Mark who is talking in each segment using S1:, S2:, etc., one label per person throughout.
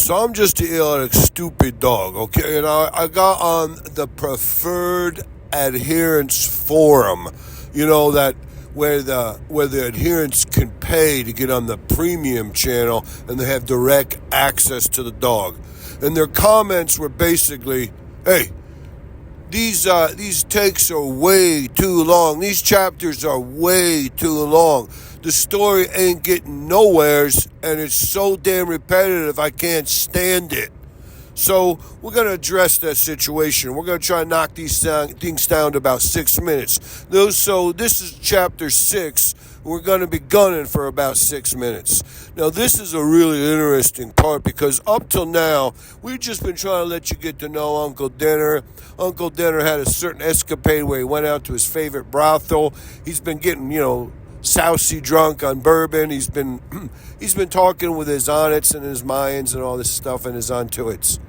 S1: So I'm just an idiotic, stupid dog, okay? And I got on the preferred adherence forum, that where the adherents can pay to get on the premium channel, and they have direct access to the dog. And their comments were basically, "Hey, these takes are way too long. These chapters are way too long. The story ain't getting nowheres, and it's so damn repetitive, I can't stand it." So we're going to address that situation. We're going to try and knock these things down to about 6 minutes. So this is chapter 6. We're going to be gunning for about 6 minutes. Now, this is a really interesting part because up till now, we've just been trying to let you get to know Uncle Dinner. Uncle Dinner had a certain escapade where he went out to his favorite brothel. He's been getting, sousy drunk on bourbon. He's been talking with his onnits and his Mayans and all this stuff and his ontuits.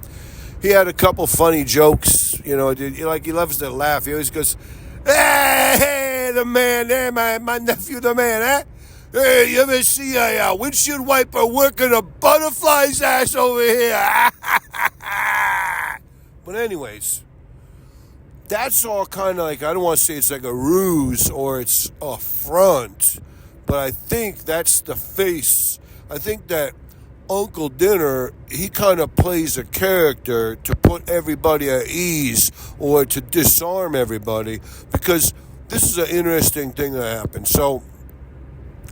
S1: He had a couple funny jokes, he loves to laugh. He always goes, hey, the man there, my nephew, the man, eh? Hey, you ever see a windshield wiper working a butterfly's ass over here? But anyways, that's all kind of like, I don't want to say it's like a ruse or it's a front, but I think that's the face. I think that Uncle Dinner, he kind of plays a character to put everybody at ease or to disarm everybody, because this is an interesting thing that happened. So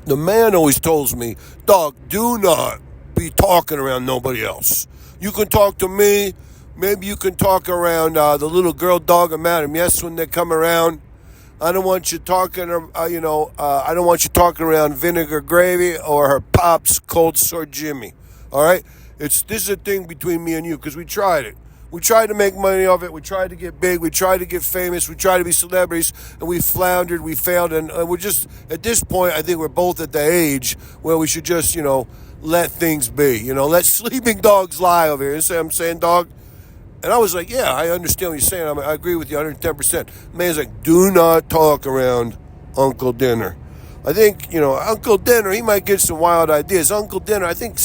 S1: the man always tells me, "Dog, do not be talking around nobody else. You can talk to me. Maybe you can talk around the little girl dog and Madam Yes when they come around. I don't want you talking, I don't want you talking around Vinegar Gravy or her pops Cold Sore Jimmy. All right? This is a thing between me and you, because we tried it. We tried to make money off it. We tried to get big. We tried to get famous. We tried to be celebrities, and we floundered. We failed, and we're just, at this point, I think we're both at the age where we should just, let things be. Let sleeping dogs lie over here. You see what I'm saying, dog? And I was like, yeah, I understand what you're saying. I agree with you 110%. The man's like, do not talk around Uncle Dinner. I think, Uncle Dinner, he might get some wild ideas. Uncle Dinner, I think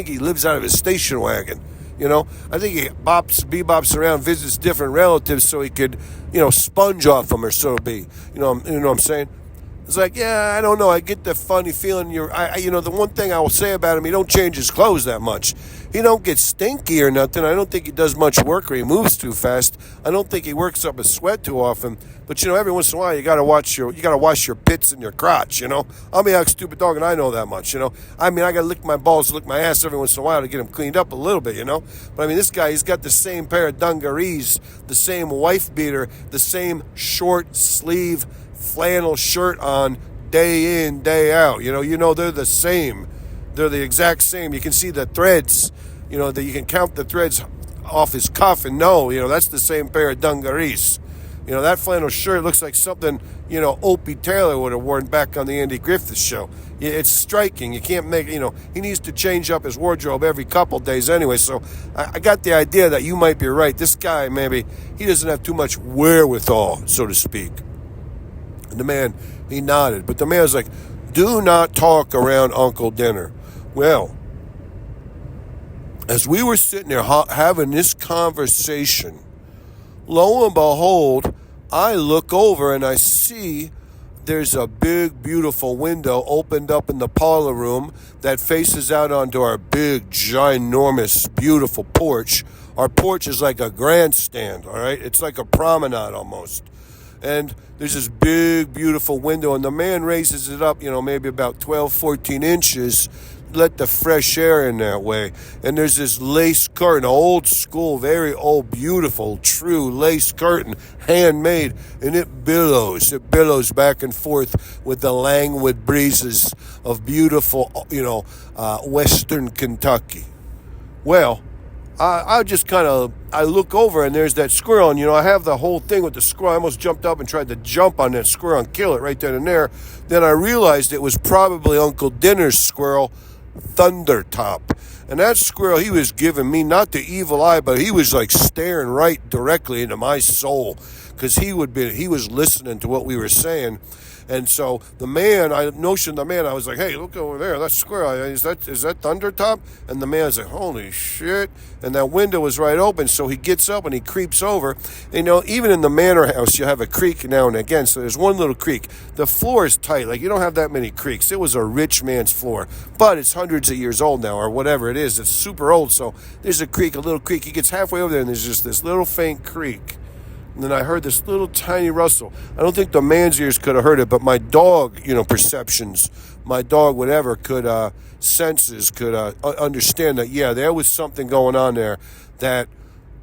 S1: he lives out of his station wagon. I think he bebops around, visits different relatives so he could, sponge off them, or so to be. You know what I'm saying? It's like, yeah, I don't know. I get the funny feeling the one thing I will say about him, he don't change his clothes that much. He don't get stinky or nothing. I don't think he does much work, or he moves too fast. I don't think he works up a sweat too often. But, every once in a while, you got to wash your pits and your crotch, I'm a stupid dog, and I know that much, I got to lick my balls, lick my ass every once in a while to get them cleaned up a little bit, But, this guy, he's got the same pair of dungarees, the same wife beater, the same short sleeve flannel shirt on day in, day out. They're the same. They're the exact same. You can see the threads, that you can count the threads off his cuff and know, that's the same pair of dungarees. That flannel shirt looks like something, Opie Taylor would have worn back on the Andy Griffith show. It's striking. You can't make, he needs to change up his wardrobe every couple days anyway. So I got the idea that you might be right. This guy, maybe, he doesn't have too much wherewithal, so to speak. And the man, he nodded. But the man was like, do not talk around Uncle Dinner. Well, as we were sitting there having this conversation, lo and behold, I look over and I see there's a big, beautiful window opened up in the parlor room that faces out onto our big, ginormous, beautiful porch. Our porch is like a grandstand, all right? It's like a promenade almost. And there's this big, beautiful window, and the man raises it up, maybe about 12, 14 inches, let the fresh air in that way. And there's this lace curtain, old school, very old, beautiful, true lace curtain, handmade, and it billows back and forth with the languid breezes of beautiful, western Kentucky. Well, I just I look over and there's that squirrel, and I have the whole thing with the squirrel. I almost jumped up and tried to jump on that squirrel and kill it right then and there. Then I realized it was probably Uncle Dinner's squirrel, Thundertop. And that squirrel, he was giving me not the evil eye, but he was like staring right directly into my soul, because he was listening to what we were saying. And so the man, I notioned the man, I was like, hey, look over there, that's squirrel. Is that Thundertop? And the man's like, holy shit. And that window was right open, so he gets up and he creeps over. Even in the manor house, you have a creak now and again, so there's one little creak. The floor is tight, like you don't have that many creaks. It was a rich man's floor, but it's hundreds of years old now, or whatever it is. It's super old, so there's a creak, a little creak. He gets halfway over there, and there's just this little faint creak. And then I heard this little tiny rustle. I don't think the man's ears could have heard it, but my dog, perceptions, my dog, whatever, senses, could understand that, yeah, there was something going on there, that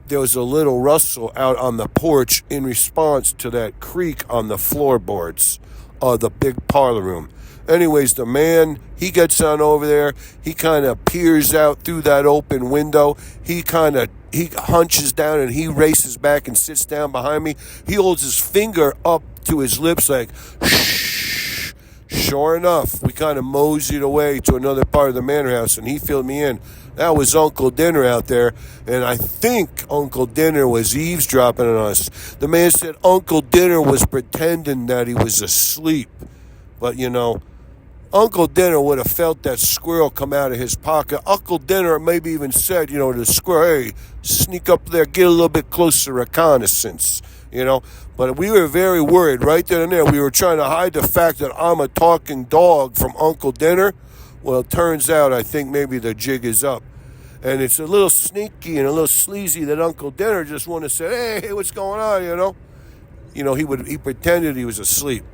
S1: there was a little rustle out on the porch in response to that creak on the floorboards of the big parlor room. Anyways, the man, he gets on over there. He kind of peers out through that open window. He hunches down and he races back and sits down behind me. He holds his finger up to his lips like, shh. Sure enough, we kind of moseyed away to another part of the manor house, and he filled me in. That was Uncle Dinner out there, and I think Uncle Dinner was eavesdropping on us. The man said Uncle Dinner was pretending that he was asleep. But, Uncle Dinner would have felt that squirrel come out of his pocket. Uncle Dinner maybe even said, to the squirrel, hey, sneak up there, get a little bit closer reconnaissance, But we were very worried right then and there. We were trying to hide the fact that I'm a talking dog from Uncle Dinner. Well, it turns out I think maybe the jig is up. And it's a little sneaky and a little sleazy that Uncle Dinner just wanted to say, hey, what's going on, he pretended he was asleep.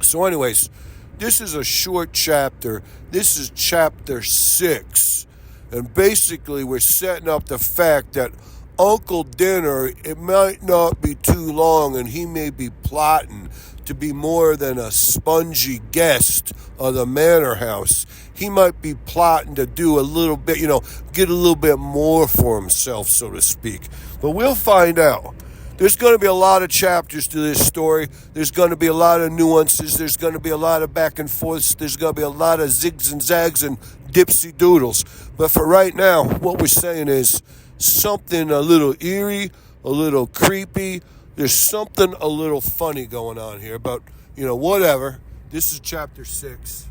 S1: So anyways, this is a short chapter. This is chapter 6. And basically we're setting up the fact that Uncle Dinner, it might not be too long, and he may be plotting to be more than a spongy guest of the manor house. He might be plotting to do a little bit, get a little bit more for himself, so to speak. But we'll find out. There's going to be a lot of chapters to this story. There's going to be a lot of nuances. There's going to be a lot of back and forths. There's going to be a lot of zigs and zags and dipsy doodles. But for right now, what we're saying is something a little eerie, a little creepy. There's something a little funny going on here. But, whatever. This is chapter 6.